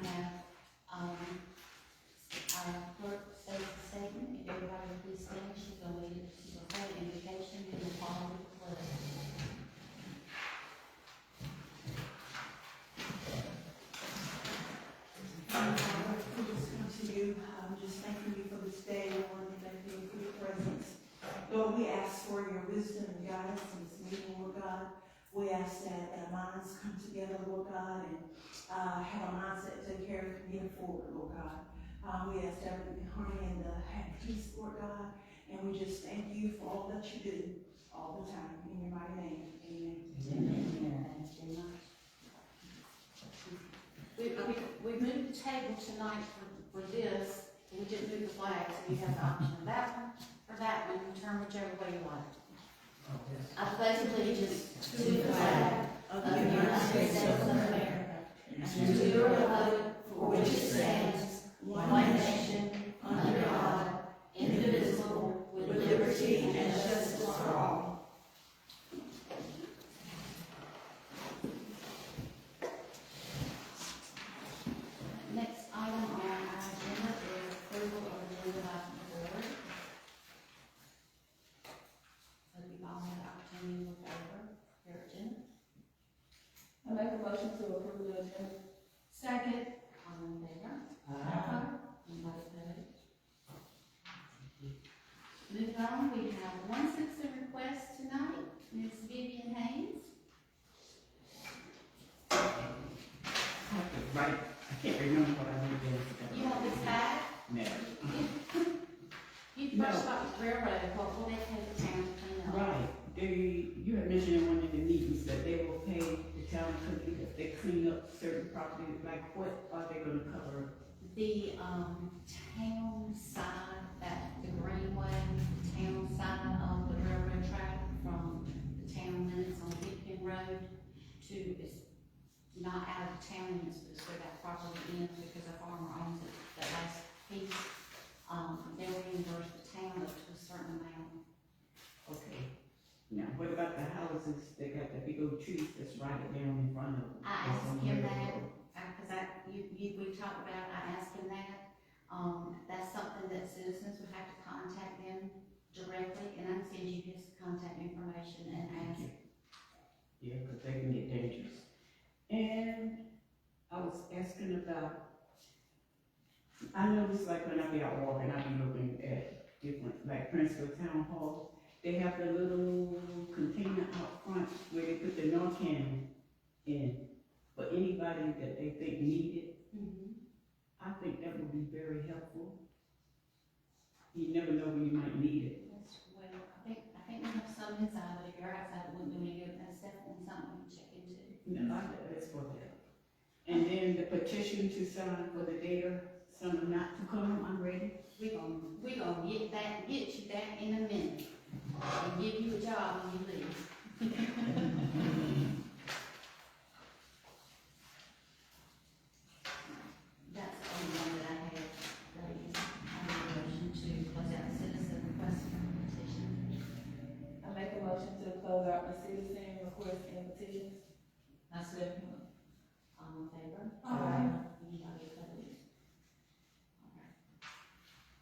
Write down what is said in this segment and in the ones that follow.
have, our clerk say the statement. If everybody would please stand, she's gonna lead us to the whole invocation, and we'll follow with the pledge. Father, we just come to you, just thanking you for this day, Lord, and thanking you for your presence. Lord, we ask for your wisdom and guidance in this meeting, Lord God. We ask that our minds come together, Lord God, and have a mindset to take care of and get forward, Lord God. We ask that we can harmony and have peace, Lord God, and we just thank you for all that you do all the time. In your mighty name, amen. Amen. Thank you very much. We moved the table tonight for this. We didn't move the flag, so you have the option of that one or that one. You turn whichever way you like. I pledge allegiance to the flag of the United States of America and to the republic for which it stands, one nation, under God, indivisible, with liberty and justice for all. Next item on our agenda is approval of agenda by the board. So we've all had the opportunity to look over your agenda. I make a motion to approve the agenda. Second. All in favor? Aye. Anybody opposed? Moving on, we have one citizen request tonight, Ms. Vivian Haynes. Right, I can't remember what I did. You want this back? No. You first got the railroad, what will they pay the town to clean up? Right, you had mentioned in one of the meetings that they will pay the town company if they clean up certain properties, like what are they gonna cover? The, town side, that, the greenway, the town side of the railroad track from the town limits on Hickory Road to, it's not out of the town limits, but it's where that property ends because the farmer owns it, that last piece. They'll reimburse the town up to a certain amount. Okay. Now, what about the houses, they got the big old trees that's right down in front of them? I asked him that, cause we talked about, I asked him that. That's something that citizens would have to contact them directly, and I can send you his contact information and ask. Yeah, cause they can get dangerous. And I was asking about, I noticed like when I be out walking, I be looking at different, like Princeville Town Hall, they have the little container out front where they put the Narcan in for anybody that they think need it. I think that would be very helpful. You never know when you might need it. Well, I think we have some inside, but if you're outside, it wouldn't do any good, that's definitely something we check into. No, that's for that. And then the petition to sign for the data, some not to come, I'm ready. We gonna get you that in a minute, and give you a job when you leave. That's the only one that I have, ladies. I make a motion to close out citizen request for petition. I make a motion to close out the citizen requests and petitions. I second. All in favor? Aye. Anybody opposed? All right.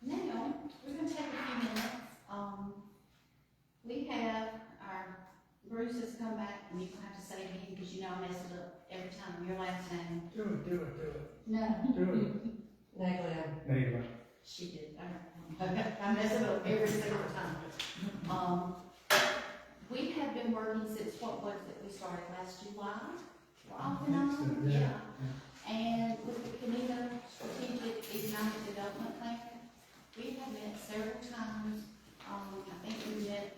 Now, we're gonna take a few minutes. We have Bruce has come back, and you don't have to say it again, because you know I mess it up every time, your last name. Do it. No. Do it. Negative. She did, I mess it up every single time. We have been working since, what was it, we started last July? Off and on, yeah. And with the Conetoe Strategic Economic Development Plan, we have met several times. I think we met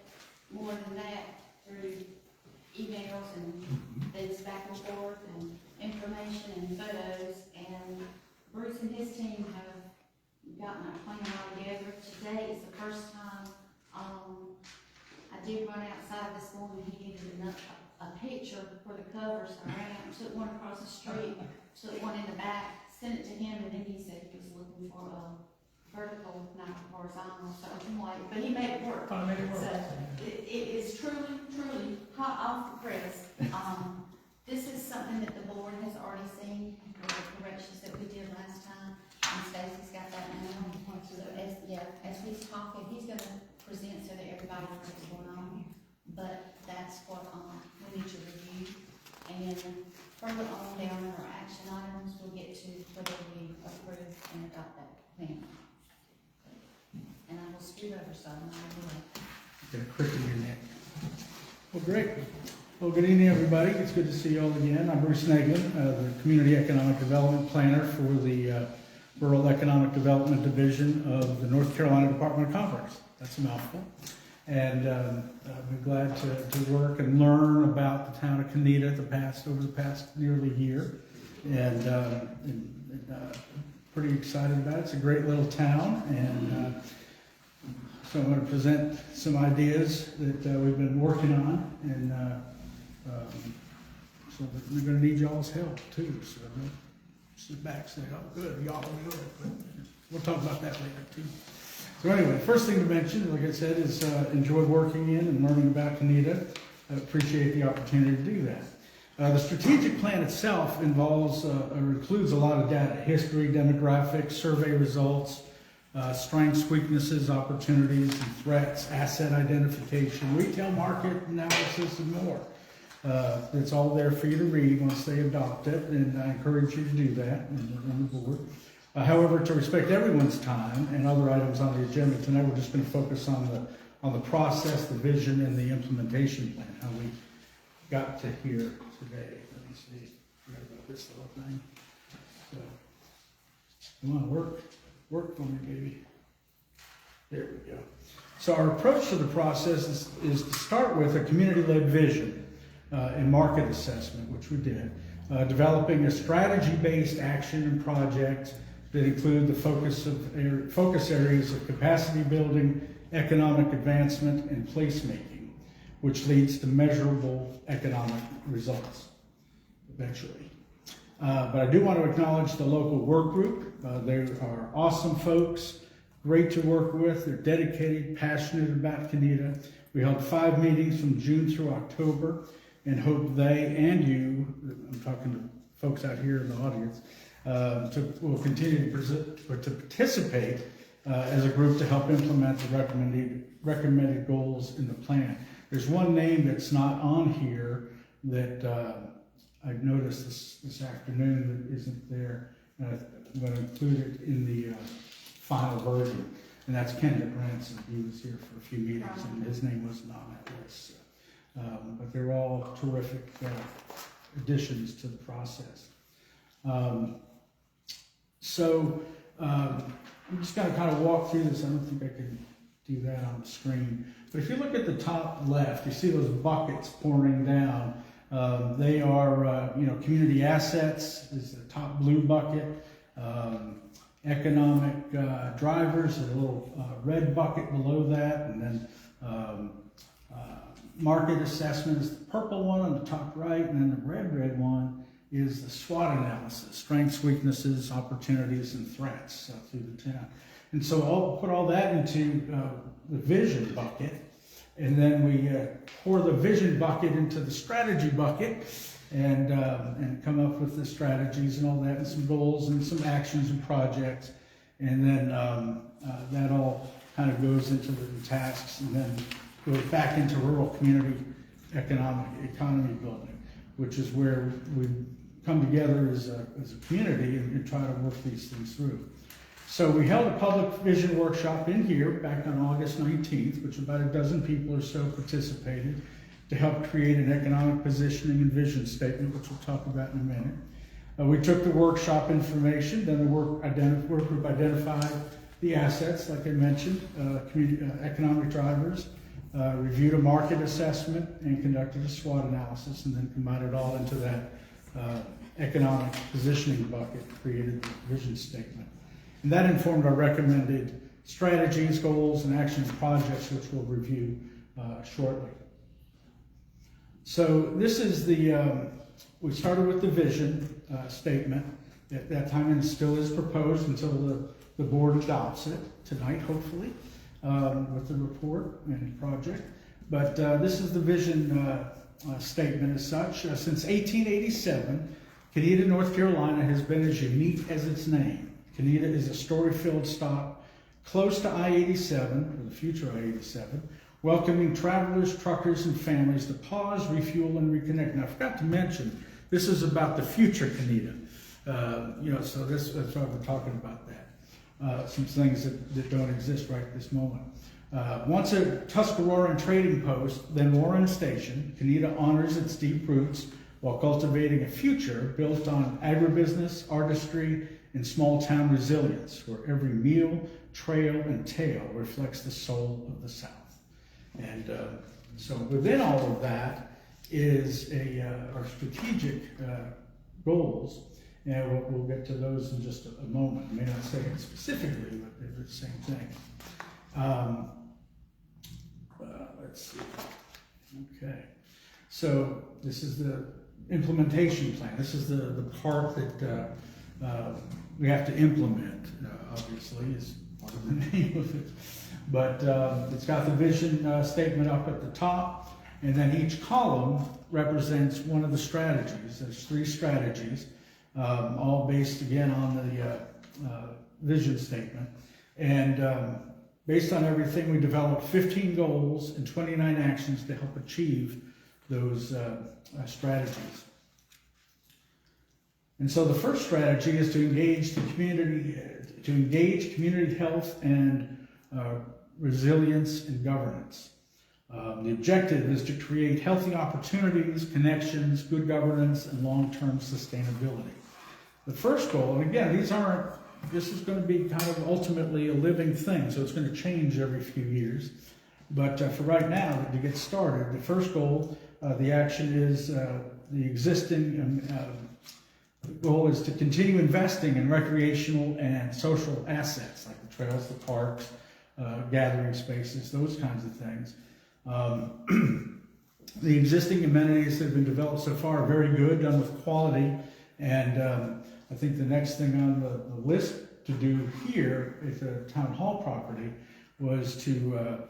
more than that through emails and things back and forth and information and photos. And Bruce and his team have gotten our plan all together. Today is the first time, I did run outside this morning, he needed a picture for the cover, so I ran out and took one across the street, took one in the back, sent it to him, and then he said he was looking for a vertical, not horizontal, so I'm like, but he made it work. So it is truly hot off the press. This is something that the board has already seen, we're corrections that we did last time, and Stacy's got that now. So as he's talking, he's gonna present so that everybody knows what's going on, but that's what, we need to review. And further on down in our action items, we'll get to whether we approve and adopt that plan. And I will scoot over some, I will. Get a cricket in your neck. Well, great. Well, good evening, everybody. It's good to see you all again. I'm Bruce Naglin, the Community Economic Development Planner for the Rural Economic Development Division of the North Carolina Department of Commerce. That's a mouthful. And I've been glad to work and learn about the town of Conetoe over the past nearly year. And pretty excited about it. It's a great little town. And so I'm going to present some ideas that we've been working on. And so we're going to need y'all's help too. So don't sit back and say, oh, good, y'all will do it. But we'll talk about that later too. So anyway, first thing to mention, like I said, is enjoy working in and learning about Conetoe. I appreciate the opportunity to do that. The strategic plan itself involves or includes a lot of data: history, demographics, survey results, strengths, weaknesses, opportunities, and threats, asset identification, retail market analysis, and more. It's all there for you to read once they adopt it, and I encourage you to do that on the board. However, to respect everyone's time and other items on the agenda tonight, we're just going to focus on the process, the vision, and the implementation plan, how we got to here today. Let me see. I forgot about this little thing. So, come on, work for me, baby. There we go. So our approach to the process is to start with a community-led vision and market assessment, which we did, developing a strategy-based action and projects that include the focus areas of capacity building, economic advancement, and placemaking, which leads to measurable economic results eventually. But I do want to acknowledge the local work group. They are awesome folks, great to work with. They're dedicated, passionate about Conetoe. We held 5 meetings from June through October, and hope they and you, I'm talking to folks out here in the audience, will continue to participate as a group to help implement the recommended goals in the plan. There's one name that's not on here that I've noticed this afternoon that isn't there. I'm going to include it in the final version, and that's Kendrick Ransom. He was here for a few meetings, and his name wasn't on that list. But they're all terrific additions to the process. So I'm just going to kind of walk through this. I don't think I can do that on the screen. But if you look at the top left, you see those buckets pouring down. They are, community assets is the top blue bucket. Economic drivers is a little red bucket below that. And then market assessment is the purple one on the top right. And then the red one is the SWOT analysis: strengths, weaknesses, opportunities, and threats through the town. And so I'll put all that into the vision bucket, and then we pour the vision bucket into the strategy bucket, and come up with the strategies and all that, and some goals and some actions and projects, and then that all kind of goes into the tasks, and then goes back into rural community economy building, which is where we come together as a community and try to work these things through. So we held a public vision workshop in here back on August 19th, which about a dozen people or so participated, to help create an economic positioning and vision statement, which we'll talk about in a minute. We took the workshop information, then the work group identified the assets, like I mentioned, economic drivers, reviewed a market assessment, and conducted a SWOT analysis, and then combined it all into that economic positioning bucket, created the vision statement. And that informed our recommended strategies, goals, and actions projects, which we'll review shortly. So this is we started with the vision statement at that time, and it still is proposed until the board adopts it tonight, hopefully, with the report and project. But this is the vision statement as such. Since 1887, Conetoe, North Carolina has been as unique as its name. Conetoe is a story-filled stop close to I-87, or the future I-87, welcoming travelers, truckers, and families to pause, refuel, and reconnect. Now, I forgot to mention, this is about the future Conetoe. So that's why we're talking about that. Some things that don't exist right at this moment. Once a Tuscaroran trading post, then Warren Station, Conetoe honors its deep roots while cultivating a future built on agribusiness, artistry, and small-town resilience, where every meal, trail, and tale reflects the soul of the South. And so within all of that is our strategic goals, and we'll get to those in just a moment. I may not say it specifically, but they're the same thing. Let's see. Okay. So this is the implementation plan. This is the part that we have to implement, obviously, is part of the name of it. But it's got the vision statement up at the top, and then each column represents one of the strategies. There's 3 strategies, all based again on the vision statement. And based on everything, we developed 15 goals and 29 actions to help achieve those strategies. And so the first strategy is to engage the community, community health and resilience and governance. The objective is to create healthy opportunities, connections, good governance, and long-term sustainability. The first goal, and again, this is going to be kind of ultimately a living thing, so it's going to change every few years. But for right now, to get started, the first goal, the action is the existing goal is to continue investing in recreational and social assets like the trails, the parks, gathering spaces, those kinds of things. The existing amenities that have been developed so far are very good, done with quality, and I think the next thing on the list to do here at the town hall property was to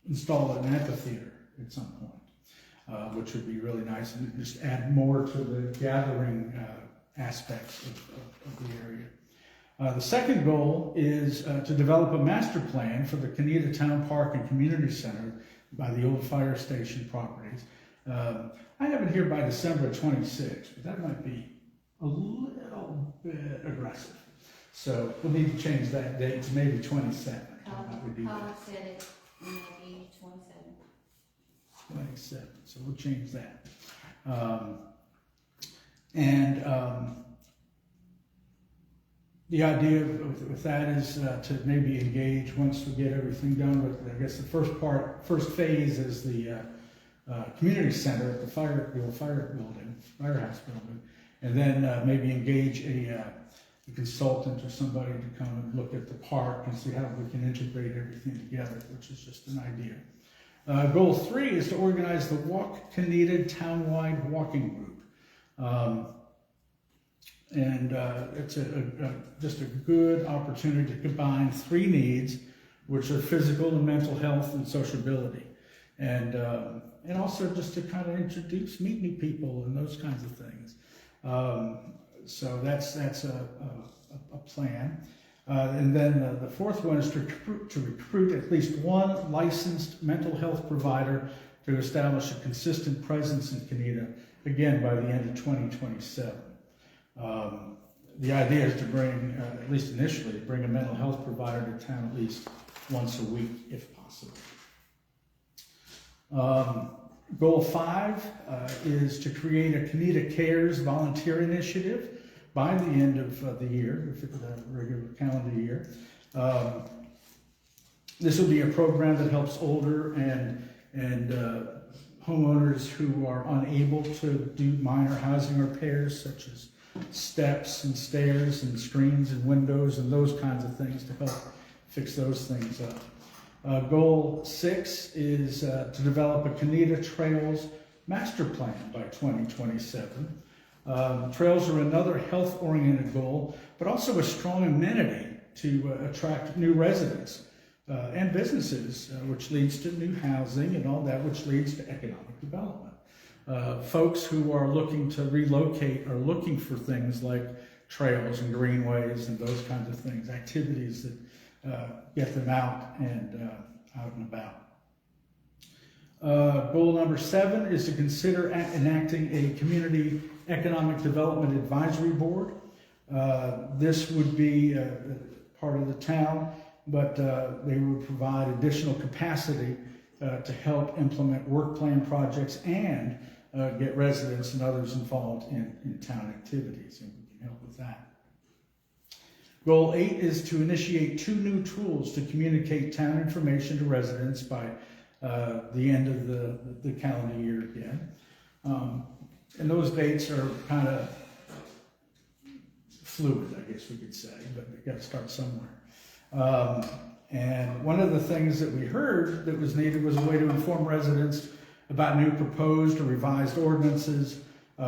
install an amphitheater at some point, which would be really nice, and just add more to the gathering aspects of the area. The second goal is to develop a master plan for the Conetoe Town Park and Community Center by the old fire station properties. I have it here by December 26th, but that might be a little bit aggressive. So we'll need to change that date to maybe 27. Paul said it, maybe 27. 27, so we'll change that. The idea with that is to maybe engage once we get everything done with, I guess the first phase is the community center at the old firehouse building, and then maybe engage a consultant or somebody to come and look at the park and see how we can integrate everything together, which is just an idea. Goal 3 is to organize the Walk Conetoe townwide walking group. It's just a good opportunity to combine 3 needs, which are physical and mental health and sociability. And also just to kind of meet new people and those kinds of things. So that's a plan. And then the fourth one is to recruit at least one licensed mental health provider to establish a consistent presence in Conetoe, again, by the end of 2027. The idea is to bring, at least initially, bring a mental health provider to town at least once a week, if possible. Goal 5 is to create a Conetoe Cares volunteer initiative by the end of the year, if it's a regular calendar year. This will be a program that helps older and homeowners who are unable to do minor housing repairs, such as steps and stairs and screens and windows and those kinds of things, to help fix those things up. Goal 6 is to develop a Conetoe Trails master plan by 2027. Trails are another health-oriented goal, but also a strong amenity to attract new residents and businesses, which leads to new housing and all that, which leads to economic development. folks who are looking to relocate are looking for things like trails and greenways and those kinds of things, activities that get them out and about. Goal number 7 is to consider enacting a community economic development advisory board. This would be part of the town, but they would provide additional capacity to help implement work plan projects and get residents and others involved in town activities, and we can help with that. Goal 8 is to initiate 2 new tools to communicate town information to residents by the end of the calendar year again. And those dates are kind of fluid, I guess we could say, but we got to start somewhere. And one of the things that we heard that was needed was a way to inform residents about new proposed or revised ordinances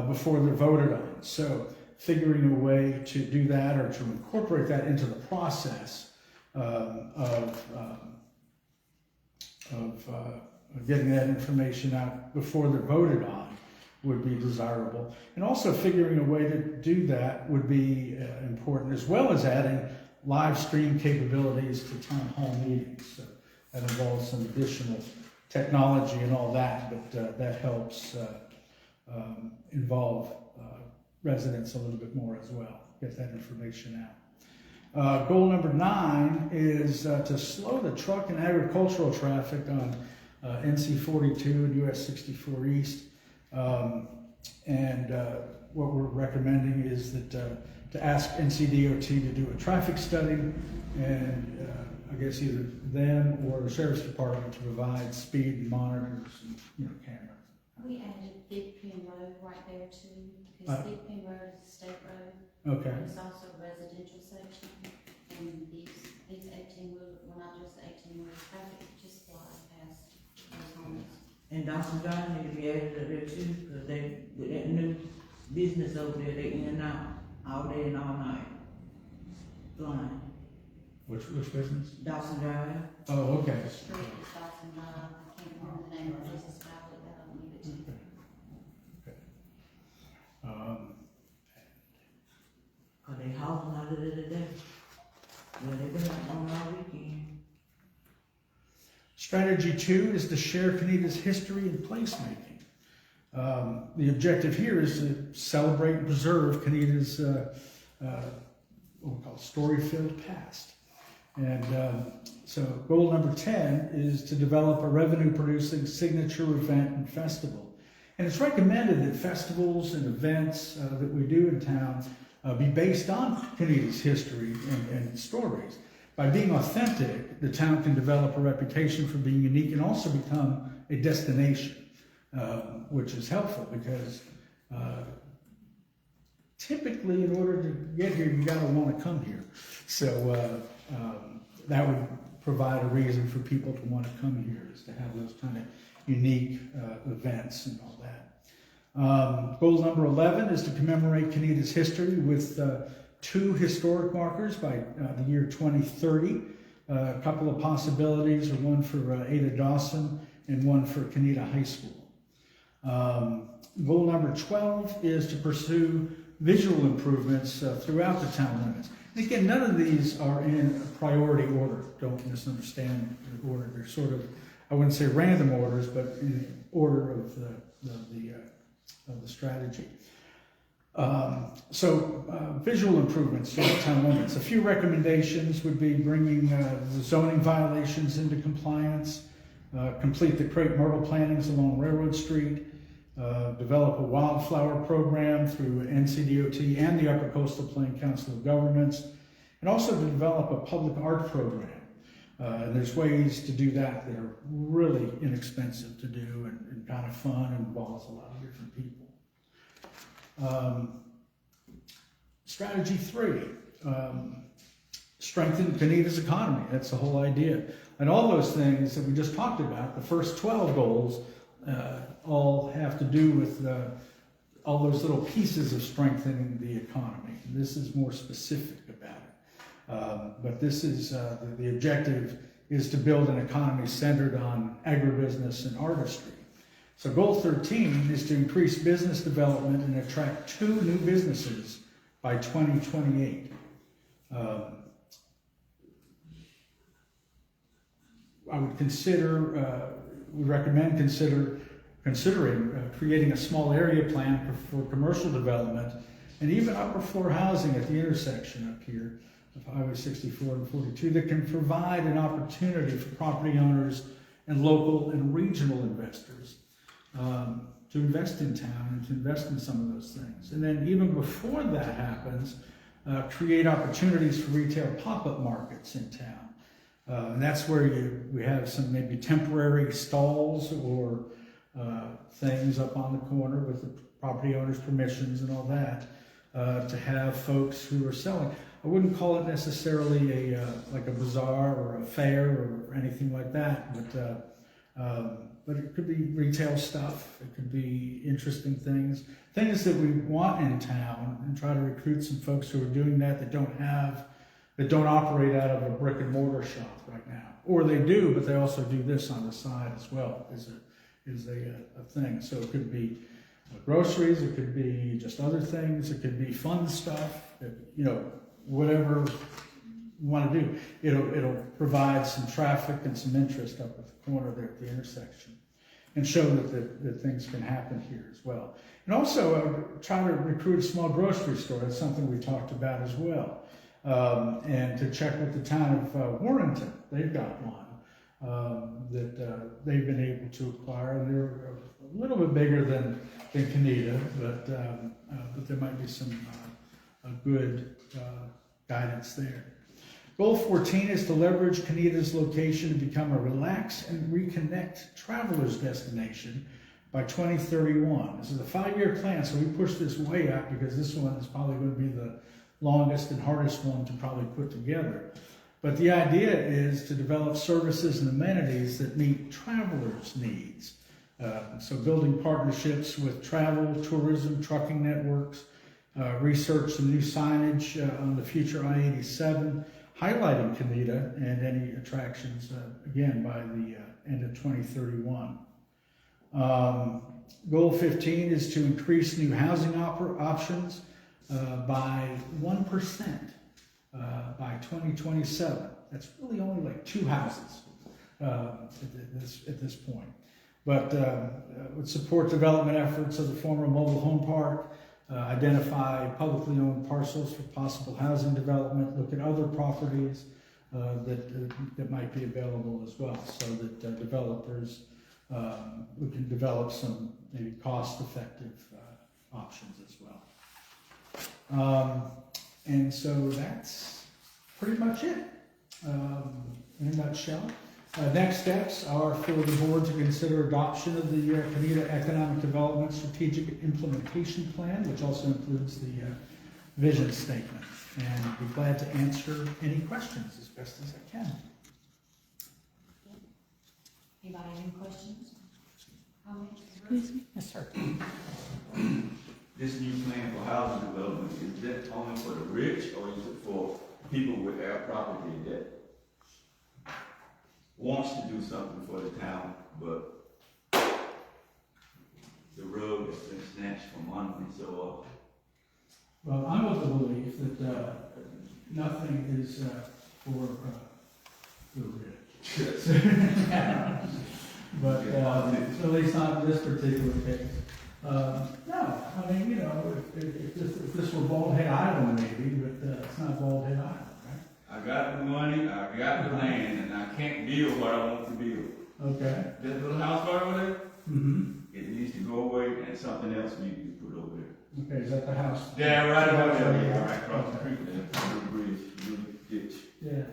before they're voted on. So figuring a way to do that or to incorporate that into the process of getting that information out before they're voted on would be desirable. And also figuring a way to do that would be important, as well as adding live stream capabilities to town hall meetings. So that involves some additional technology and all that, but that helps involve residents a little bit more as well, get that information out. Goal number 9 is to slow the truck and agricultural traffic on NC 42 and US 64 East. What we're recommending is that to ask NCDOT to do a traffic study, and I guess either them or the Sheriff's Department to provide speed monitors and cameras. We added Big Pin Road right there too, because Big Pin Road is a state road. Okay. It's also a residential section, and these 18-wheelers, well, not just 18-wheelers, traffic just flies past those homes. And Dawson Drive need to be added up there too, because they, with that new business over there, they in and out all day and all night. Flying. Which business? Dawson Drive. Oh, okay. The street is Dawson Drive. I can't remember the name of it, it's a spell it out, I'll leave it to you. Cause they hauling out of there today. Well, they been out on all weekend. Strategy 2 is to share Conetoe's history and placemaking. The objective here is to celebrate and preserve Conetoe's what we call story-filled past. And so goal number 10 is to develop a revenue-producing signature event and festival. And it's recommended that festivals and events that we do in town be based on Conetoe's history and stories. By being authentic, the town can develop a reputation for being unique and also become a destination, which is helpful because typically in order to get here, you gotta wanna come here. So that would provide a reason for people to wanna come here, is to have those kind of unique events and all that. Goal number 11 is to commemorate Conetoe's history with 2 historic markers by the year 2030. A couple of possibilities are one for Ada Dawson and one for Conetoe High School. Goal number 12 is to pursue visual improvements throughout the town limits. And again, none of these are in priority order. Don't misunderstand the order. They're sort of, I wouldn't say random orders, but in order of the strategy. Visual improvements to the town limits. A few recommendations would be bringing the zoning violations into compliance, complete the crepe myrtle plantings along Railroad Street, develop a wildflower program through NCDOT and the Upper Coastal Plain Council of Governments, and also to develop a public art program. And there's ways to do that that are really inexpensive to do and kind of fun and involves a lot of different people. Strategy 3, strengthen Conetoe's economy. That's the whole idea. And all those things that we just talked about, the first 12 goals, all have to do with all those little pieces of strengthening the economy. And this is more specific about it. But this is, the objective is to build an economy centered on agribusiness and artistry. So goal 13 is to increase business development and attract 2 new businesses by 2028. I would recommend considering creating a small area plan for commercial development and even upper floor housing at the intersection up here of Highway 64 and 42 that can provide an opportunity for property owners and local and regional investors to invest in town and to invest in some of those things. And then even before that happens, create opportunities for retail pop-up markets in town. And that's where we have some maybe temporary stalls or things up on the corner with the property owner's permissions and all that to have folks who are selling. I wouldn't call it necessarily like a bazaar or a fair or anything like that, but it could be retail stuff. It could be interesting things that we want in town, and try to recruit some folks who are doing that don't operate out of a brick and mortar shop right now, or they do, but they also do this on the side as well. Is a thing. So it could be groceries, it could be just other things, it could be fun stuff. Whatever you want to do, it'll provide some traffic and some interest up at the corner there at the intersection, and show that things can happen here as well. And also try to recruit a small grocery store. That's something we talked about as well. And to check with the town of Warrenton, they've got one that they've been able to acquire. And they're a little bit bigger than Conetoe, but there might be some good guidance there. Goal 14 is to leverage Conetoe's location to become a relax and reconnect travelers destination by 2031. This is a 5-year plan, so we pushed this way out because this one is probably going to be the longest and hardest one to probably put together. But the idea is to develop services and amenities that meet travelers' needs. So building partnerships with travel, tourism, trucking networks, research some new signage on the future I-87, highlighting Conetoe and any attractions, again, by the end of 2031. Goal 15 is to increase new housing options by 1% by 2027. That's really only like 2 houses at this point. But would support development efforts of the former mobile home park, identify publicly owned parcels for possible housing development, look at other properties that might be available as well, so that developers we can develop some maybe cost-effective options as well. And so that's pretty much it in a nutshell. Next steps are for the board to consider adoption of the Conetoe Economic Development Strategic Implementation Plan, which also includes the vision statement. And I'd be glad to answer any questions as best as I can. Anybody have any questions? Comments? Yes, sir. This new plan for housing development, is that only for the rich, or is it for people with their property that wants to do something for the town, but the rug has been snatched from under them so Well, I'm of the belief that nothing is for the rich. But at least not in this particular case. No, I mean, if this were Bald Head Island maybe, but it's not Bald Head Island, right? I got the money, I got the land, and I can't build what I want to build. Okay. This little house right over there, Mm-hmm. it needs to go away, and something else needs to be put over there. Okay, is that the house? Yeah, right over there, yeah, right across the creek there, under the bridge, little ditch. Yeah,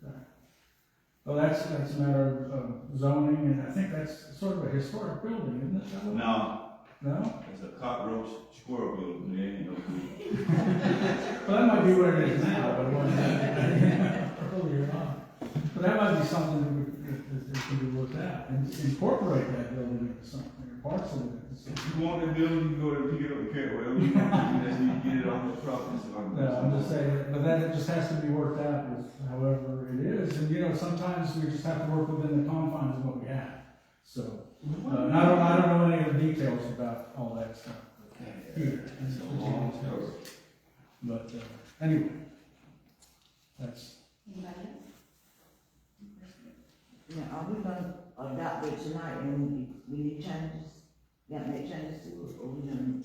okay. Well, that's a matter of zoning, and I think that's sort of a historic building, isn't it? No, No? it's a cockroach squirrel building, there ain't no good. Well, that might be where it is now, but it wasn't earlier on. But that might be something that can be looked at, and incorporate that building into something, or parts of it. If you want the building, you can go to pick it up and carry it, whatever you want, you just need to get it on the property. No, I'm just saying, but then it just has to be worked out with however it is, and sometimes we just have to work within the confines of what we have. So, And I don't know any of the details about all that stuff here. It's a long story. But, anyway, that's, Anybody else? Now, are we gonna adopt it tonight and we need changes? Gotta make changes to it, or we gonna?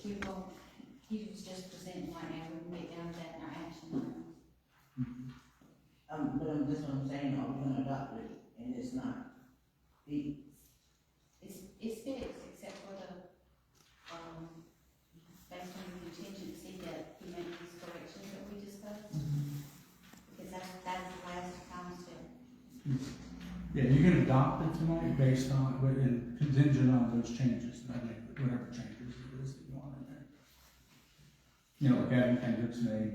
He was just presenting right now, we can get down to that in our action items. But I'm just what I'm saying, are we gonna adopt it and it's not? It's fixed, except for the, based on the contingency that he made these corrections that we discussed. Because that's the last time step. yeah, you can adopt it tonight based on, and contingent on those changes, I mean, whatever changes it is that you want in there. You know, like adding Kendrick's name and,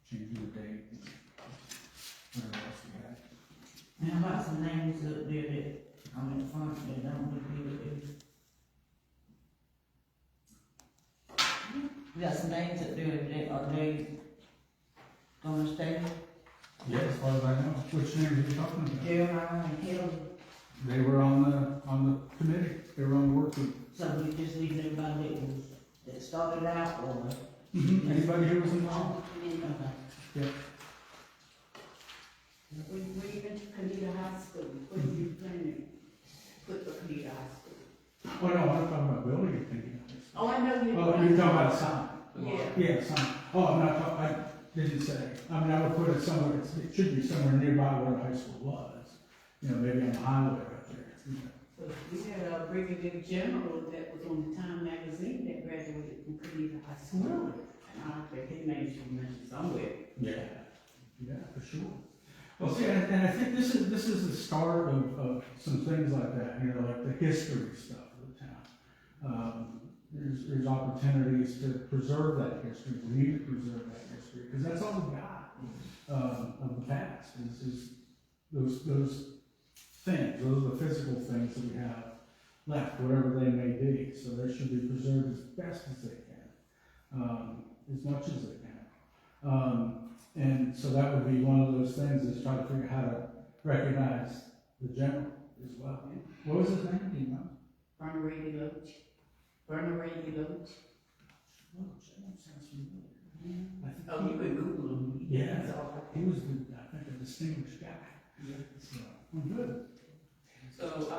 changing the date, and whatever else we had. And how about some names up there that, on the front, that don't look good? We got some names up there that, are they gonna stay? Yeah, as far as I know. Which name are you talking about? Jeremiah and Kelly, They were on the committee, they were on the work group. so we just leaving everybody that was, that started out, or? Anybody who was involved? Okay. When you went to Conetoe High School, what did you plan to put for Conetoe High School? Oh, no, I'm talking about building opinion. Oh, I know you. Oh, you're talking about a sign? Yeah. Yeah, sign. Oh, I'm not talking, I didn't say. I mean, I would put it somewhere, it should be somewhere nearby where the high school was. You know, maybe on the highway right there. You know. So we had a brigadier general that was on the Time magazine that graduated from Conetoe High School. And I think his name should be mentioned somewhere. Yeah, for sure. Well, see, and I think this is the start of some things like that, you know, like the history stuff of the town. There's opportunities to preserve that history, we need to preserve that history, because that's all we got, of the past, is those things, those are the physical things that we have left, whatever they may be, so they should be preserved as best as they can, as much as they can. And so that would be one of those things, is try to figure out how to recognize the general as well. What was his name, do you know? Bernard Loach. Oh, that sounds familiar. I think Oh, you could Google him. Yeah, he was, I think, a distinguished guy. Yeah. So, well, good. So I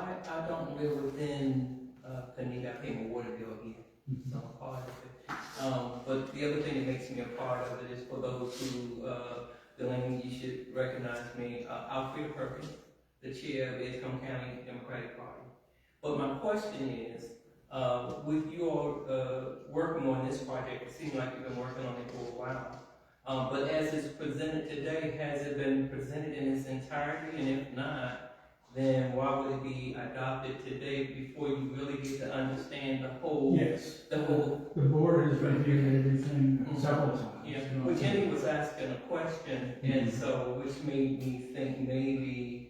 don't live within Conetoe, I came a water bill here, so I'm a part of it. But the other thing that makes me a part of it is for those who, Delaney, you should recognize me, Alfred Perkins, the chair of the Edgecombe County Democratic Party. But my question is, with you all working on this project, it seems like you've been working on it for a while. But as it's presented today, has it been presented in its entirety? And if not, then why would it be adopted today before you really get to understand the whole? Yes. The whole. The board has reviewed everything several times. Yeah. Well, Jenny was asking a question, and so which made me think maybe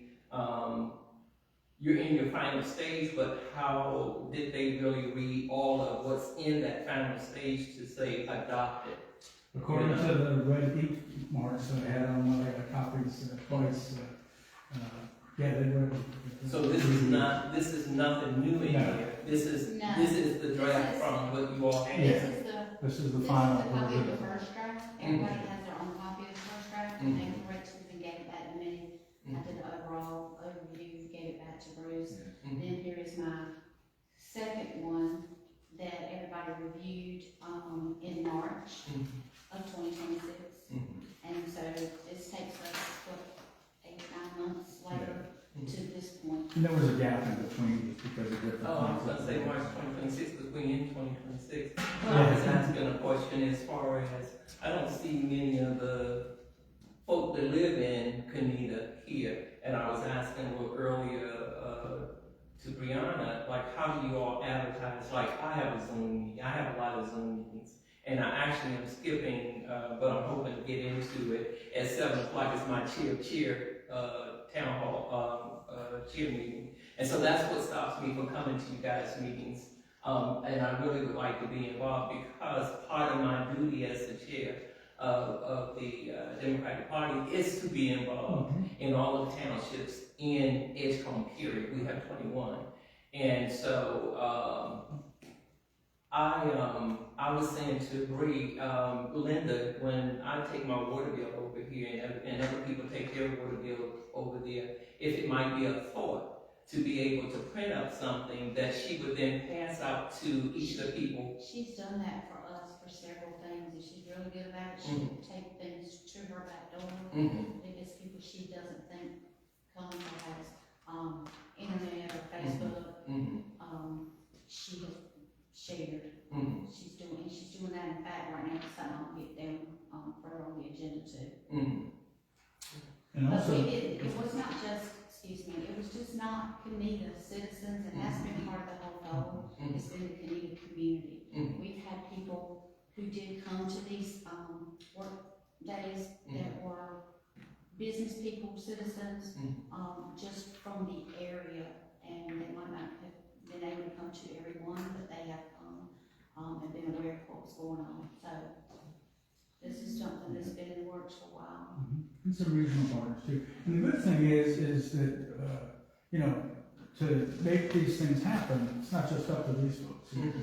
you're in your final stage, but how did they really read all of what's in that final stage to say adopted? According to the red ink marks I had on my copies twice, yeah, they were. So this is nothing new in No. here. This is the draft from what you all had. Yeah. This is the final Copy of the version. first draft, everybody has their own copy of the first draft, and they corrected and gave it back to me. I did an overall overview, gave it back to Bruce. Mhm. Then here is my second one that everybody reviewed, in March of 2026. And so this takes us, what, 8-9 months later to this point. And there was a gap in between just because of different. Oh, I was things. gonna say March 2026, because we in 2026. Yeah. I was asking a question as far as, I don't see many of the folk that live in Conetoe here, and I was asking a little earlier, to Briyana, like, how do you all advertise? Like, I have a Zoom meeting, I have a lot of Zoom meetings, and I actually am skipping, but I'm hoping to get into it. At 7 o'clock is my town hall, cheer meeting. And so that's what stops me from coming to you guys' meetings. And I really would like to be involved, because part of my duty as the chair of the Democratic Party is to be involved in all of the townships in Edgecombe, period. We have 21. And so, I was saying to Bree, Linda, when I take my water bill over here and other people take their water bill over there, if it might be a thought to be able to print up something that she would then pass out to each of the people. She's done that for us for several things, and she's really good about it. She'll take things to her back door. If it's people she doesn't think come or has, internet or Facebook, she has shared. She's doing that, in fact, right now, something I'll get down, for her on the agenda too. And But also, it was not just, excuse me, it was just not Coneta citizens, and that's been part of the whole goal. It's been the Coneta community. We've had people who did come to these, work days that were business people, citizens, just from the area, and they might not have been able to come to every one, but they have come, and been aware of what was going on. So this is something that's been in the works for a while. and some regional partners too. And the good thing is that, you know, to make these things happen, it's not just up to these folks. You know,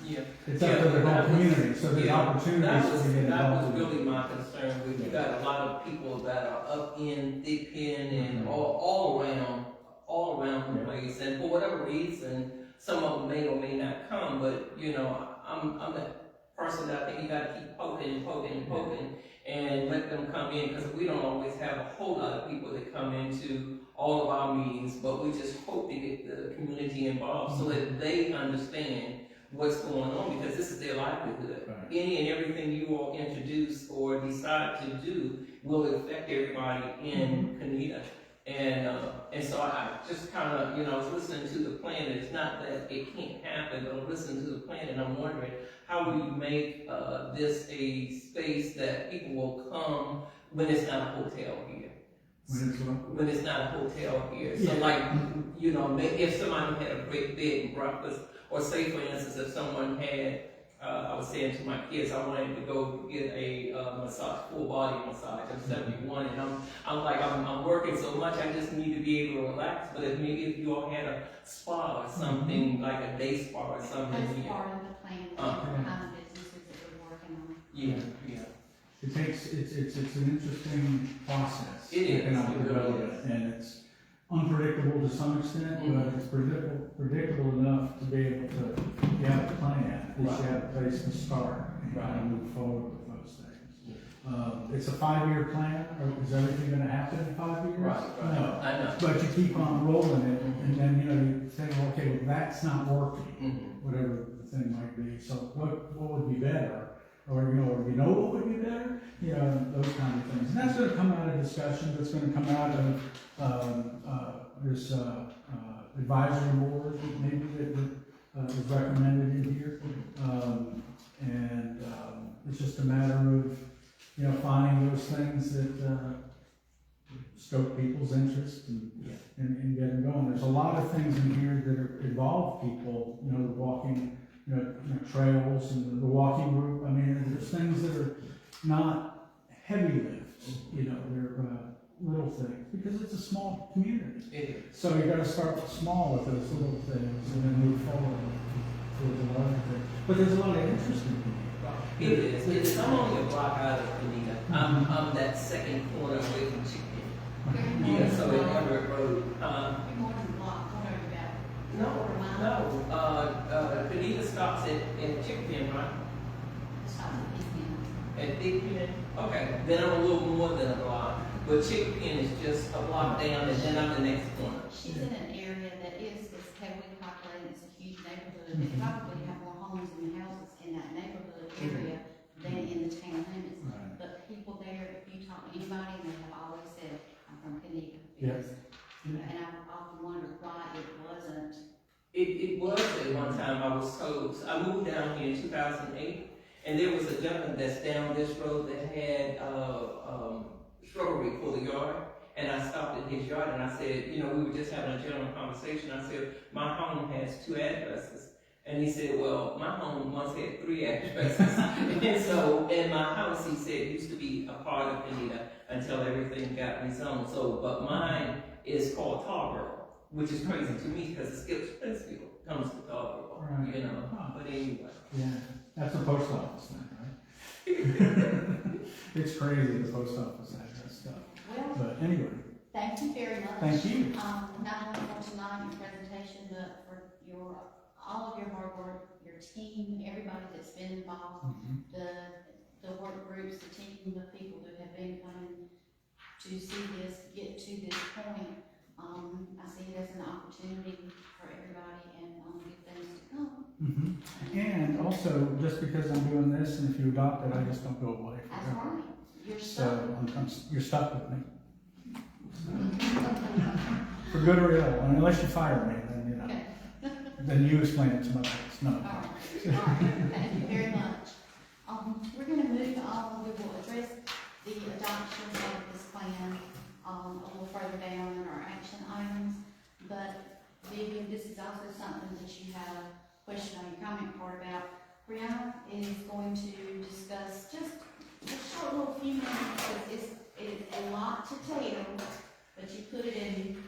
Yeah. it's up to the whole community, so there's opportunities to get That was involved. really my concern. We've got a lot of people that are up in Thick Pen and all around the place, and for whatever reason, some of them may or may not come, but, you know, I'm that person that I think you gotta keep poking, and let them come in, because we don't always have a whole lot of people that come into all of our meetings, but we just hope to get the community involved so that they understand what's going on, because this is their livelihood. Right. Any and everything you all introduce or decide to do will affect everybody in Coneta. And so I just kind of, you know, I was listening to the plan. It's not that it can't happen, but I'm listening to the plan, and I'm wondering, how will you make this a space that people will come when it's not a hotel here? When it's not a hotel here. So like, you know, if somebody had a great bed and breakfast, or say for instance, if someone had, I was saying to my kids, I wanted to go get a massage, full body massage. I'm 71, and I'm working so much, I just need to be able to relax. But if maybe if you all had a spa or something, like a day spa or something. That's part of the plan, the kind of businesses that we're working on. Yeah. It takes, it's an interesting process. It is. Economic It really development, is. and it's unpredictable to some extent, but it's predictable enough to be able to, you have a plan, at least you have a place to start, and kind of move forward with those things. It's a 5-year plan, or is everything gonna happen in 5 years? Right. No, I know. but you keep on rolling it, and then, you know, you say, well, okay, well, that's not working, whatever the thing might be, so what would be better? Or, you know what would be better? You know, those kind of things. And that's gonna come out of discussion, that's gonna come out of, this, advisory board, maybe that is recommended in here. It's just a matter of, you know, finding those things that, stoke people's interest and get them going. There's a lot of things in here that involve people, you know, the walking, you know, trails and the walking group. I mean, there's things that are not heavy lifts, you know, they're little things, because it's a small community. It is. So you gotta start small with those little things and then move forward with the larger things. But there's a lot of interest in people. It is. I'm only a block out of Coneta. I'm that second corner away from Chicken. Yeah, so in Everett Road. More than a block, what are you about? No. Coneta stops at Chicken, right? Stop at East End. At Big Pen? Okay, then I'm a little more than a block. But Chicken Pen is just a block down, and then I'm the next corner. She's in an area that is heavily populated, it's a huge neighborhood. They probably have more homes and houses in that neighborhood area than in the town limits. Right. But people there, if you talk to anybody, they have always said, I'm from Coneta. Yes. And I've often wondered why it wasn't. It was at one time, I was told. I moved down here in 2008, and there was a gentleman that's down this road that had shrubbery for the yard, and I stopped at his yard and I said, you know, we were just having a general conversation. I said, my home has 2 addresses. And he said, well, my home once had 3 addresses. And so, and my house, he said, used to be a part of Coneta until everything got rezoned. So, but mine is called Tarboro. which is crazy to me because it skips Princeville, comes to Dogville, Right. you know, Huh. but anyway. Yeah, that's the post office now, right? It's crazy, the post office has that stuff. Well, But anyway, thank you very much. thank you. Not only for tonight, your presentation, but for all of your hard work, your team, everybody that's been involved, Mhm. the work groups, the team of people that have been coming to see this, get to this point. I see it as an opportunity for everybody and, good things to come. Mhm. And also, just because I'm doing this, and if you adopt it, I just don't go away That's forever. right. You're So, stuck. you're stuck with me. For good or ill, and unless you fire me, then, you know, Okay. then you explain it to my boss, no. All right. All right. Thank you very much. We're gonna move on. We will address the adoption of this plan, a little further down in our action items. But Vivian, this is also something that you have a question on your comment part about. Briyana is going to discuss just a short little few minutes, because it's a lot to tell, but you put it in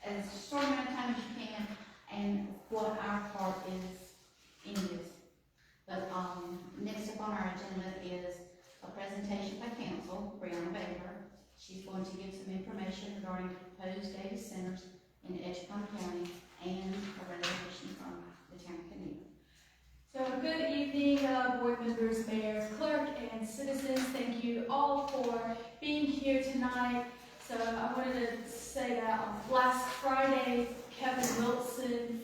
as short amount of time as you can, and what our part is in this. But, next up on our agenda is a presentation by council, Briyana Baker. She's going to give some information regarding proposed data centers in Edgecombe County and a resolution from the town of Conetoe. So good evening, board members, mayors, clerk, and citizens. Thank you all for being here tonight. So I wanted to say that last Friday, Kevin Wilson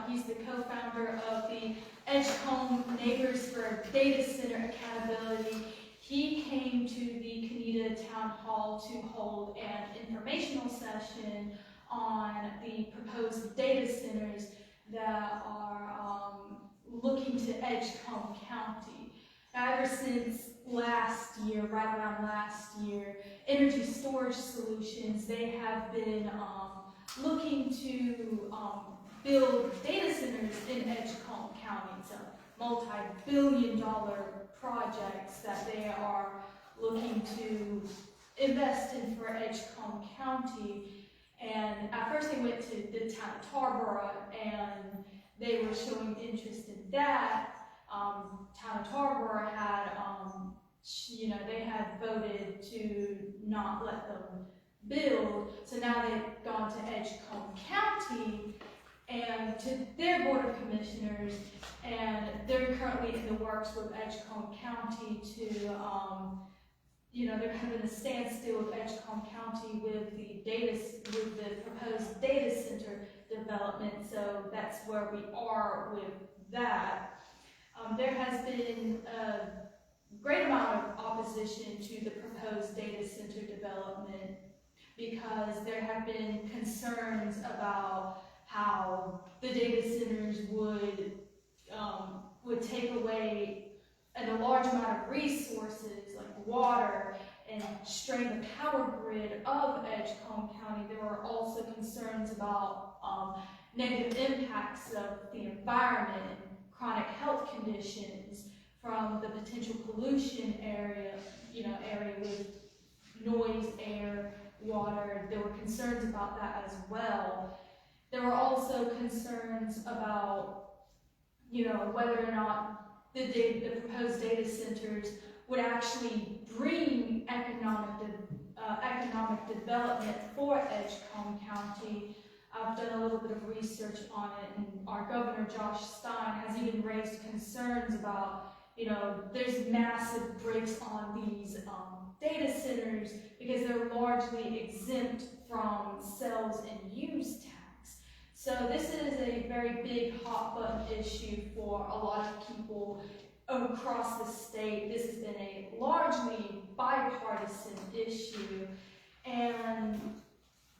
he's the co-founder of the Edgecombe Neighbors for Data Center Accountability. He came to the Conetoe Town Hall to hold an informational session on the proposed data centers that are looking to Edgecombe County. Now, ever since last year, right around last year, Energy Storage Solutions, they have been looking to build data centers in Edgecombe County. It's a multi-billion-dollar projects that they are looking to invest in for Edgecombe County. And at first they went to the town of Tarboro, and they were showing interest in that. Town of Tarboro had, they had voted to not let them build, so now they've gone to Edgecombe County and to their board of commissioners, and they're currently in the works with Edgecombe County to, they're kind of in a standstill with Edgecombe County with the proposed data center development. So that's where we are with that. There has been a great amount of opposition to the proposed data center development because there have been concerns about how the data centers would take away a large amount of resources like water and strain the power grid of Edgecombe County. There were also concerns about negative impacts of the environment and chronic health conditions from the potential pollution area with noise, air, water. There were concerns about that as well. There were also concerns about, whether or not the proposed data centers would actually bring economic development for Edgecombe County. I've done a little bit of research on it, and our governor, Josh Stein, has even raised concerns about, there's massive breaks on these data centers because they're largely exempt from sales and use tax. So this is a very big hot button issue for a lot of people across the state. This has been a largely bipartisan issue, and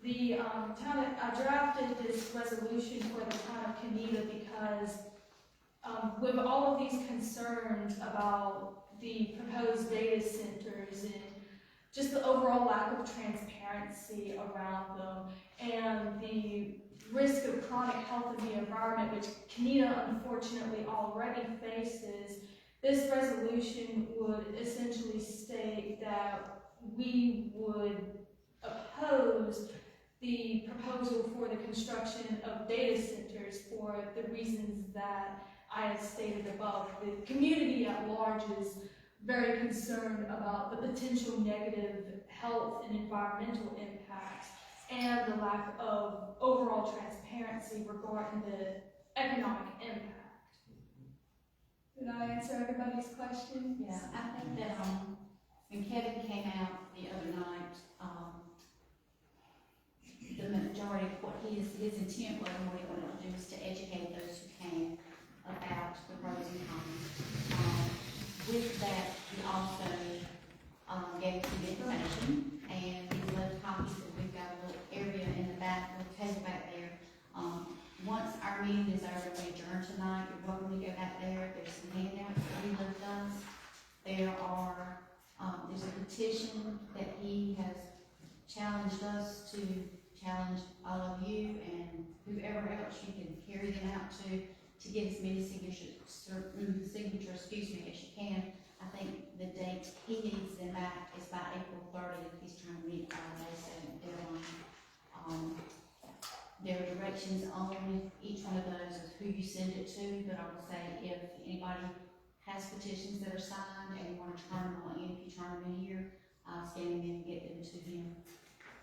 the I drafted this resolution for the town of Conetoe because with all of these concerns about the proposed data centers and just the overall lack of transparency around them and the risk of chronic health in the environment, which Conetoe unfortunately already faces, this resolution would essentially state that we would oppose the proposal for the construction of data centers for the reasons that I have stated above. The community at large is very concerned about the potential negative health and environmental impacts and the lack of overall transparency regarding the economic impact. Did I answer everybody's question? Yeah, I think that, when Kevin came out the other night, the majority of what his intent was and what he wanted to do was to educate those who came about the pros and cons. With that, he also, gave some information, and these left copies, and we've got a little area in the back, a little table back there. Once our meeting is over, we adjourn tonight, you're welcome to go back there. There's some handouts that he left us. There are, there's a petition that he has challenged us to challenge all of you and whoever else you can carry them out to get as many signatures, as you can. I think the date he needs them back is by April 30th. He's trying to meet by May 7th deadline. There are directions on each one of those of who you send it to, but I will say if anybody has petitions that are signed and you want to turn them on in, if you turn them in here, I'll scan them in and get them to him.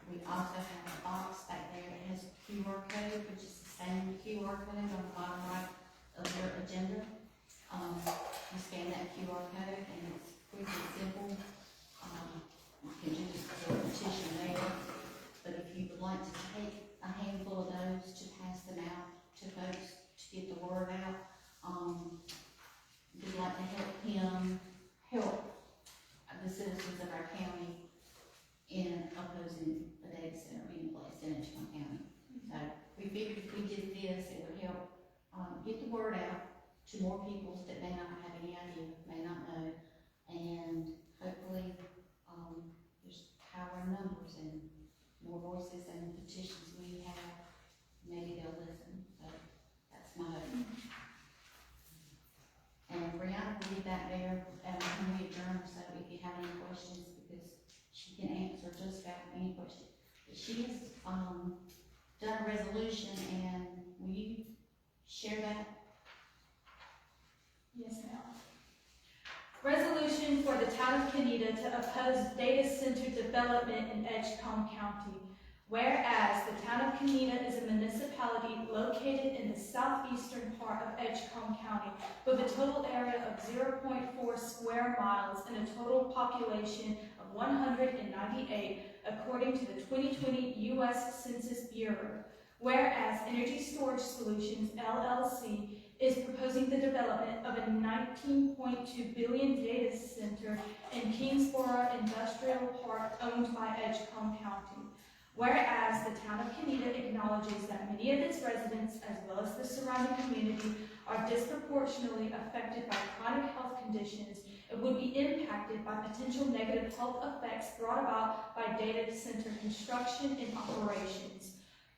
We also have a box back there that has a QR code, which is the same QR code on the bottom right of your agenda. You scan that QR code and it's quick and simple. You can do the petition there, but if you would like to take a handful of those to pass them out to folks to get the word out, we'd like to help him help the citizens of our county in opposing a data center being placed in Edgecombe County. So we figured if we did this, it would help get the word out to more people that may not have any idea, may not know, and hopefully there's power in numbers and more voices and petitions we have, maybe they'll listen. So that's my hope. And Briyana will be back there when we adjourn, so if you have any questions, because she can answer just about any question. But she has done a resolution, and will you share that? Yes, ma'am. Resolution for the town of Conetoe to oppose data center development in Edgecombe County. Whereas the town of Conetoe is a municipality located in the southeastern part of Edgecombe County with a total area of 0.4 square miles and a total population of 198 according to the 2020 U.S. Census Bureau. Whereas Energy Storage Solutions, LLC, is proposing the development of a $19.2 billion data center in Kingsborough Industrial Park owned by Edgecombe County. Whereas the town of Conetoe acknowledges that many of its residents, as well as the surrounding community, are disproportionately affected by chronic health conditions and would be impacted by potential negative health effects brought about by data center construction and operations.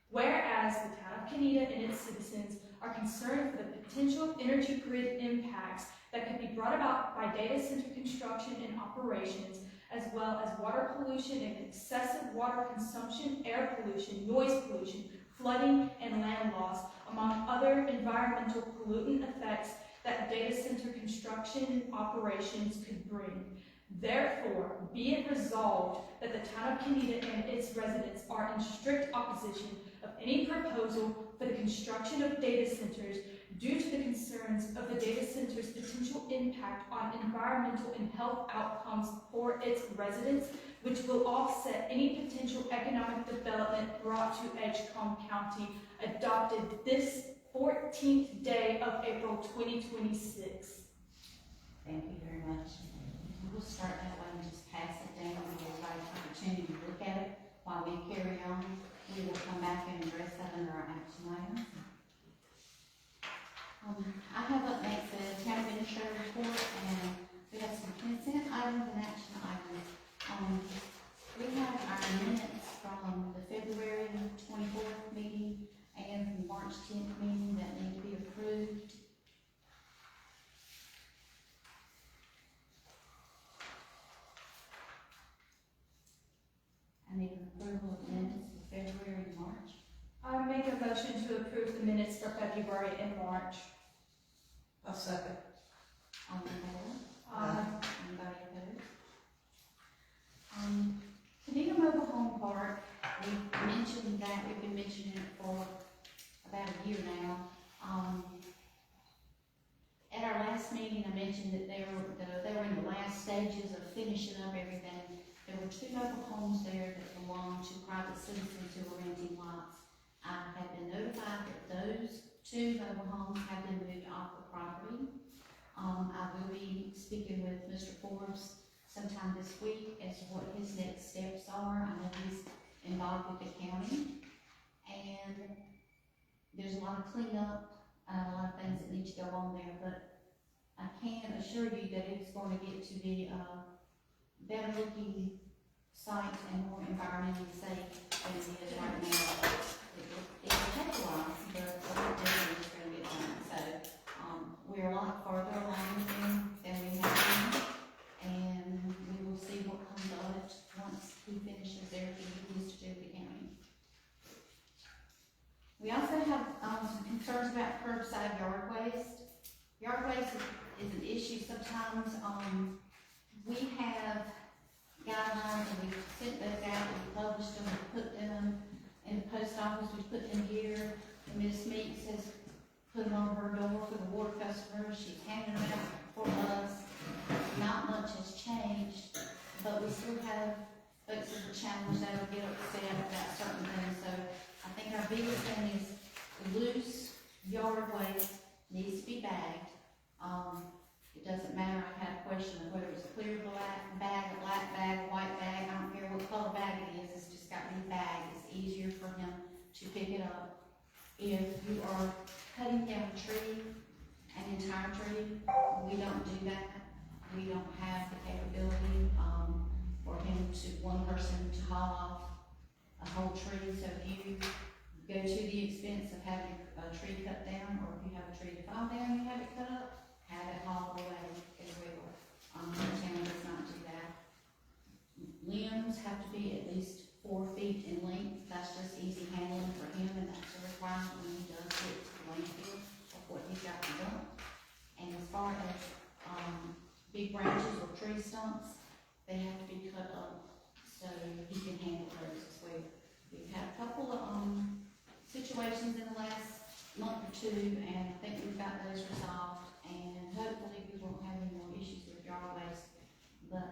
Whereas the town of Conetoe and its citizens are concerned for the potential energy grid impacts that could be brought about by data center construction and operations, as well as water pollution and excessive water consumption, air pollution, noise pollution, flooding, and land loss, among other environmental pollutant effects that data center construction and operations could bring. Therefore, be it resolved that the town of Conetoe and its residents are in strict opposition of any proposal for the construction of data centers due to the concerns of the data center's potential impact on environmental and health outcomes for its residents, which will offset any potential economic development brought to Edgecombe County, adopted this 14th day of April 2026. Thank you very much. We'll start that way and just pass it down and give everybody an opportunity to look at it while we carry on. We will come back and address that under our action items. I have up next the town administrator report, and we have some consent items and action items. We have our minutes from the February 24th meeting and the March 10th meeting that need to be approved. I need an approval of minutes for February and motion to approve the minutes for February and March. I'll second. All in favor? Anybody opposed? Coneta Mobile Home Park, we mentioned that, we've been mentioning it for about a year now. At our last meeting, I mentioned that they were in the last stages of finishing up everything. There were 2 mobile homes there that belonged to private citizens who were renting lots. I have been notified that those 2 mobile homes have been moved off the property. I will be speaking with Mr. Forbes sometime this week as to what his next steps are. I know he's involved with the county, and there's a lot of cleanup, a lot of things that need to go on there, but I can assure you that it's going to get to be a better looking site and more environmentally safe than it is right now. It will take a while, but we're definitely just going to get done. So we're a lot farther along with them than we have been, and we will see what comes of it once he finishes everything he needs to do with the county. We also have some concerns about curbside yard waste. Yard waste is an issue sometimes. We have guidelines and we've sent those out, we've published them, we put them in the post office, we put them here. And Ms. Meeks has put them on her door for the water customers. She's handing them out for us. Not much has changed, but we still have folks that are challenged that will get upset about certain things. So I think our biggest thing is loose yard waste needs to be bagged. It doesn't matter, I had a question of whether it's a clear black bag, a black bag, a white bag, I don't care what color bag it is, it's just got to be bagged. It's easier for him to pick it up. If you are cutting down a tree, an entire tree, we don't do that. We don't have the capability for him to, one person to haul off a whole tree. So if you go to the expense of having a tree cut down, or if you have a tree to fall down, you have it cut up, have it hauled away as well. The town does not do that. Limbs have to be at least 4 feet in length. That's just easy handling for him, and that's a requirement when he does get to the landfill of what he's got to dump. And as far as big branches or tree stumps, they have to be cut up so he can handle those as well. We've had a couple of situations in the last month or 2, and I think we've got those resolved, and hopefully we won't have any more issues with yard waste, but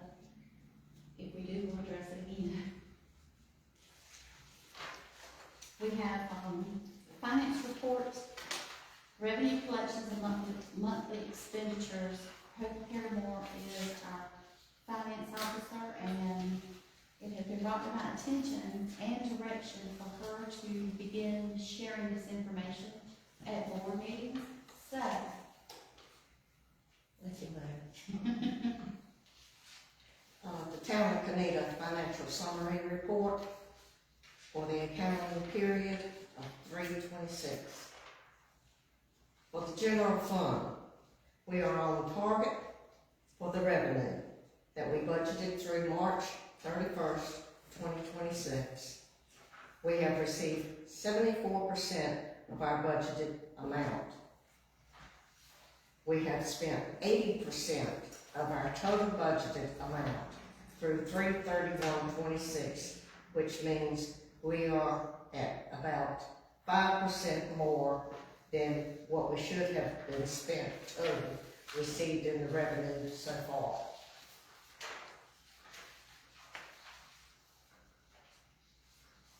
if we do, we'll address it again. We have finance reports, revenue collections, and monthly expenditures. Hope Paramore is our finance officer, and it has been brought to my attention and direction for her to begin sharing this information at board meetings. So, let's see later. The Town of Conetoe Financial Summary Report for the accounting period of 3/26. For the general fund, we are on target for the revenue that we budgeted through March 31st, 2026. We have received 74% of our budgeted amount. We have spent 80% of our total budgeted amount through 3/31/26, which means we are at about 5% more than what we should have been spent total received in the revenue so far.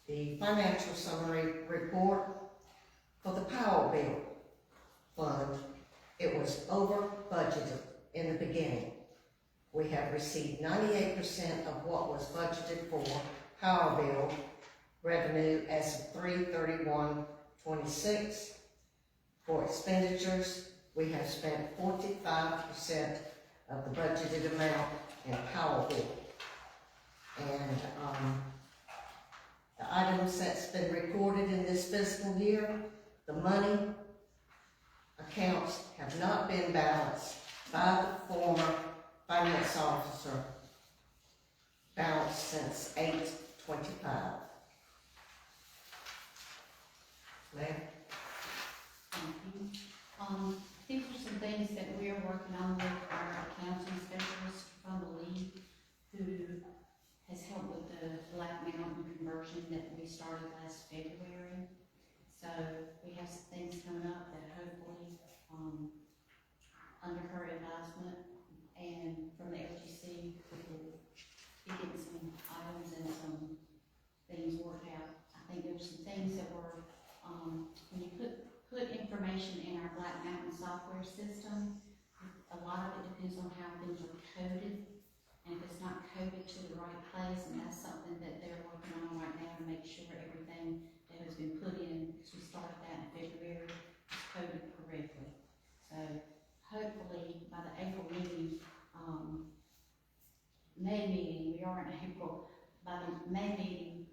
The financial summary report for the power bill fund, it was over budgeted in the beginning. We have received 98% of what was budgeted for power bill revenue as of 3/31/26. For expenditures, we have spent 45% of the budgeted amount in power bill. And the items that's been recorded in this fiscal year, the money accounts have not been balanced by the former finance officer, balanced since 8/25. Ma'am? working on with our accounting specialist from the league, who has helped with the Black Mountain conversion that we started last February. So we have some things coming up that hopefully, under her advisement and from the LGC, we will be getting some items and some things worked out. I think there were some things that were, when you put information in our Black Mountain software system, a lot of it depends on how things are coded. And if it's not coded to the right place, and that's something that they're working on right now to make sure everything that has been put in, because we started that in February, is coded correctly. So hopefully by the April meeting, May meeting, we are in April, by the May meeting,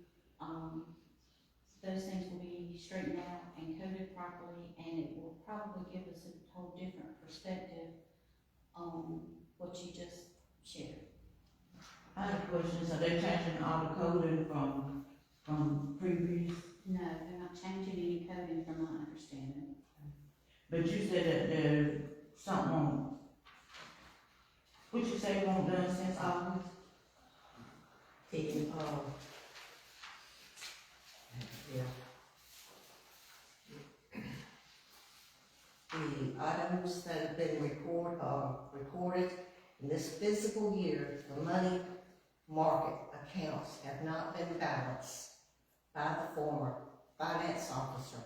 those things will be straightened out and coded properly, and it will probably give us a whole different perspective on what you just shared. I have a question, so they're changing all the coding from previous, No, they're not changing any coding from my understanding. but you said that there's something on, what you say won't done since August? The, yeah. The items that have been recorded in this fiscal year, the money market accounts have not been balanced by the former finance officer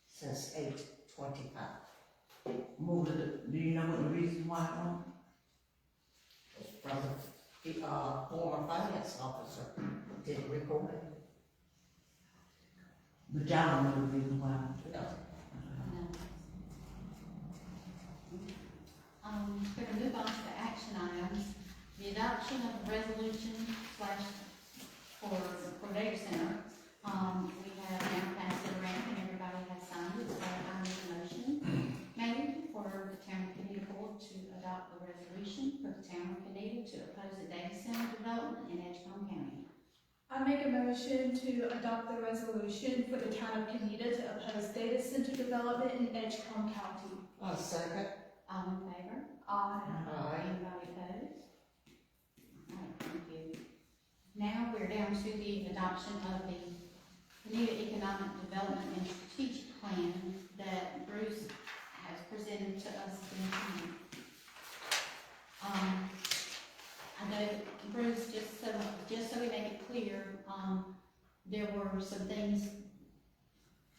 since 8/25. Do you know what the reason why from? From the former finance officer didn't record it. But y'all don't know the reason why. No. We're gonna move on to the action items. The adoption of the resolution for data center. We have now passed it around and everybody has signed it, so I need a motion made for the town of Conetoe board to adopt the resolution for the town of Conetoe to oppose the data center development in Edgecombe County. I make a motion to adopt the resolution for the town of Conetoe to oppose data center development in Edgecombe County. I'll second. All in favor? Aye. Aye. Anybody opposed? All right, thank you. Now we're down to the adoption of the Conetoe Economic Development and Strategic Plan that Bruce has presented to us tonight. I know, Bruce, just so we make it clear, there were some things,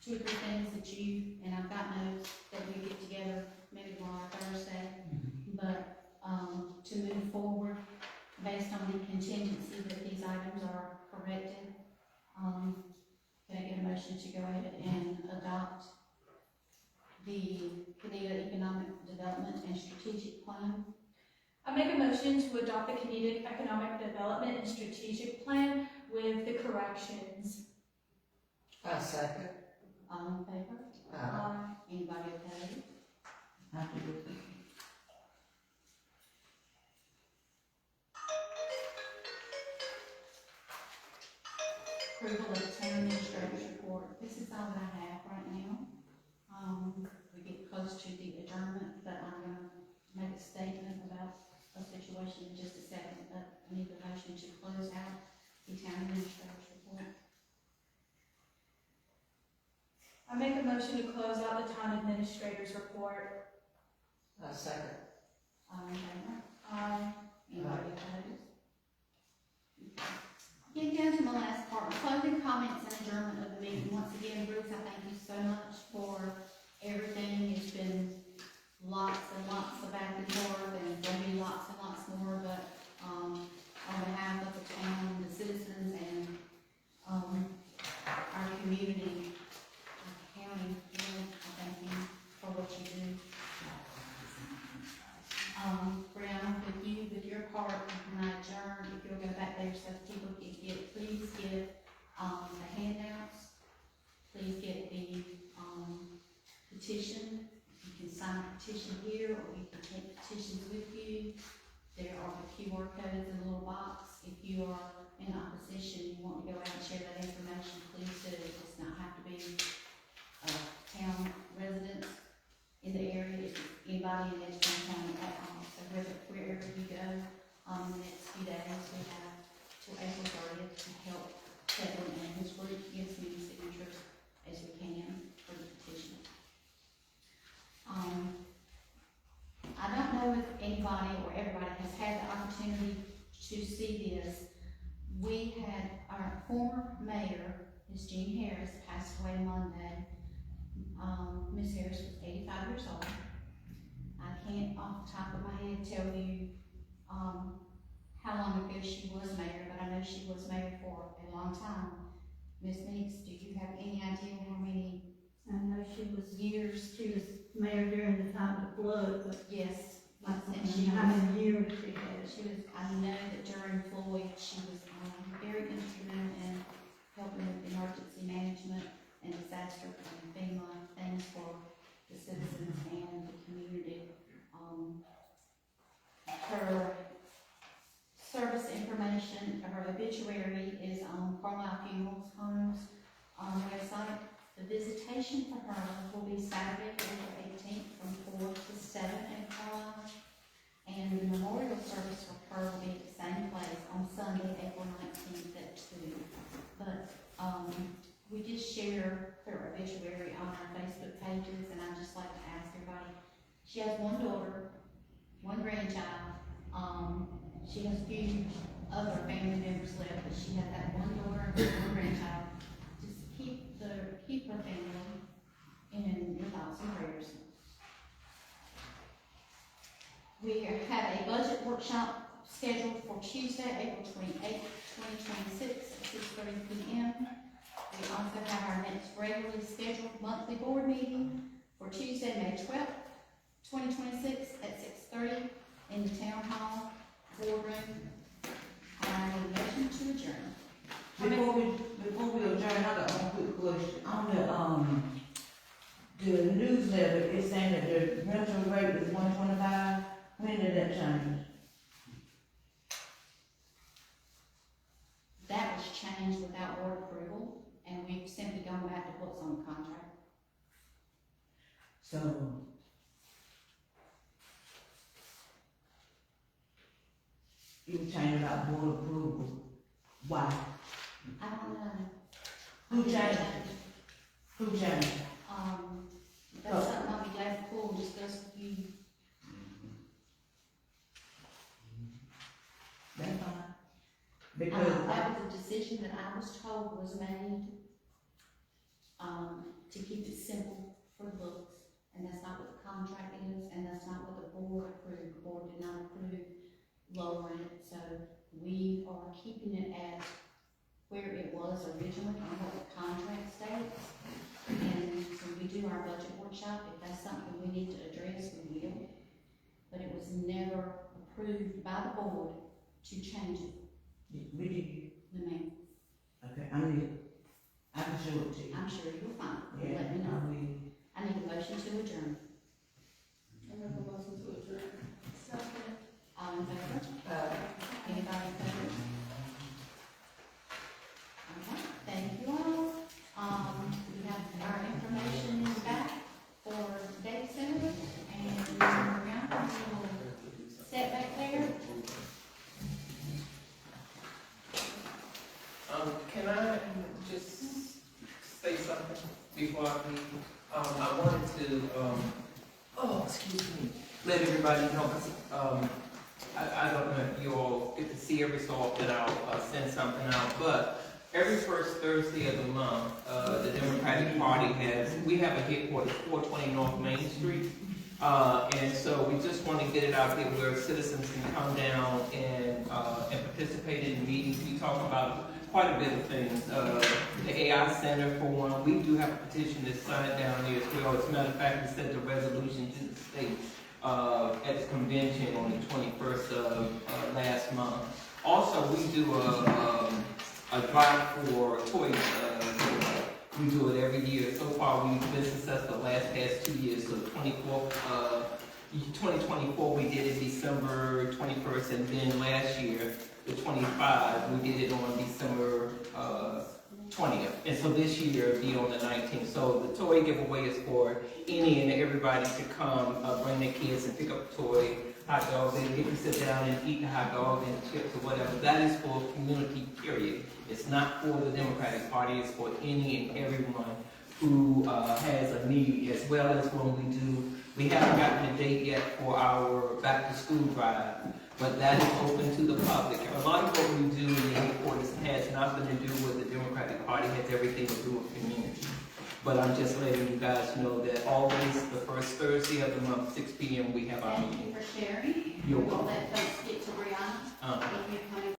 2 or 3 things that you, and I've got notes that we get together maybe tomorrow or Thursday, but to move forward based on the contingency that these items are corrected, can I get a motion to go ahead and adopt the Conetoe Economic Development and Strategic Plan? I make a motion to adopt the Conetoe Economic Development and Strategic Plan with the corrections. I'll second. All in favor? Anybody opposed? Happy with it. Approval of the town administrator's report. This is all that I have right now. We get close to the adjournment, but I'm gonna make a statement about a situation in just a second. But I need the motion to close out the town administrator's report. I make a motion to close out the town administrator's report. I'll second. All in favor? Aye. Anybody opposed? Getting down to my last part, closing comments and adjournment of the meeting. Once again, Bruce, I thank you so much for everything. It's been lots and lots of back and forth, and there'll be lots and lots more, but, on behalf of the town, the citizens, and, our community, our county, I thank you for what you do. Briyana, with your part, when I adjourn, if you'll go back there so people can get, please get, the handouts. Please get the, petition. You can sign a petition here, or you can take petitions with you. There are the QR codes in the little box. If you are in opposition, you want to go out and share that information, please do. It does not have to be, town residents in the area. If anybody in Edgecombe County to see this. We had our former mayor, Ms. Jean Harris, passed away Monday. Ms. Harris was 85 years old. I can't off the top of my head tell you, how long ago she was mayor, but I know she was mayor for a long time. Ms. Meeks, do you have any idea how many I know she was years? mayor during the time of the flood, but Yes. I And don't she know how was, many years she had. I know that during Floyd, she was, very instrumental in helping with emergency management and disaster and FEMA things for the citizens and the community. Her service information, her obituary is on Carlisle Funeral Homes website. The visitation for her will be Saturday, April 18th from 4 to 7 at Carlisle. And the memorial service for her will be at the same place on Sunday, April 19th at 2. But we just share her obituary on our Facebook pages, and I'd just like to ask everybody, she has one daughter, one grandchild. She has a few other family members left, but she had that one daughter and one grandchild. Just keep her family in your thoughts and prayers. We have a budget workshop scheduled for Tuesday, April 28th, 2026 at 6:30 p.m. We also have our next regularly scheduled monthly board meeting for Tuesday, May 12th, 2026 at 6:30 in the town hall boardroom. I need a motion to adjourn. Before we adjourn, I got one quick question. On the newsletter, it's saying that the rental rate is $125. When did that change? That was changed without board approval, and we've simply gone back to what's on the contract. So, you changed without board approval. Why? I don't know. Who changed? Who changed? That's something I'll be glad to pull and discuss with you. That's fine. Because That was a decision that I was told was made, to keep it simple for the books, and that's not what the contract is, and that's not what the board approved. The board did not approve lowering it, so we are keeping it at where it was originally on what the contract states. And when we do our budget workshop, if that's something we need to address, we will. But it was never approved by the board to change it. we did. No, ma'am. Okay, I can show it to you. I'm sure you'll find it. Yeah, Let me know. I will. I need a motion to adjourn. I make a motion to adjourn. Second. All in favor? Anybody opposed? Okay, thank you all. We have our information in the back for data center, and Brianna will set back there. Can I just say something before I leave? I wanted to, excuse me, let everybody know, because, I don't know if you all get to see every so often, I'll send something out, but every first Thursday of the month, the Democratic Party we have a headquarters, 420 North Main Street. And so we just want to get it out there where citizens can come down and participate in meetings. We talk about quite a bit of things. The AI Center, for one, we do have a petition that's signed down there as well. As a matter of fact, we sent a resolution to the state at the convention on the 21st of last month. Also, we do a drive for toys. We do it every year. So far, we've been successful the past 2 years. So 2024, we did it December 21st, and then last year, the 25, we did it on December 20th. And so this year, it'll be on the 19th. So the toy giveaway is for any and everybody to come, bring their kids and pick up a toy, hot dogs, and they can sit down and eat the hot dog and chips or whatever. That is for community, period. It's not for the Democratic Party, it's for any and everyone who has a need, as well as when we haven't gotten a date yet for our back to school drive. but that is open to the public. A lot of what we do in the headquarters has nothing to do with the Democratic Party, has everything to do with community. But I'm just letting you guys know that always the first Thursday of the month, 6 p.m., we have our Thank meeting. you for sharing. You're We'll welcome. let folks get to Briyana. If you come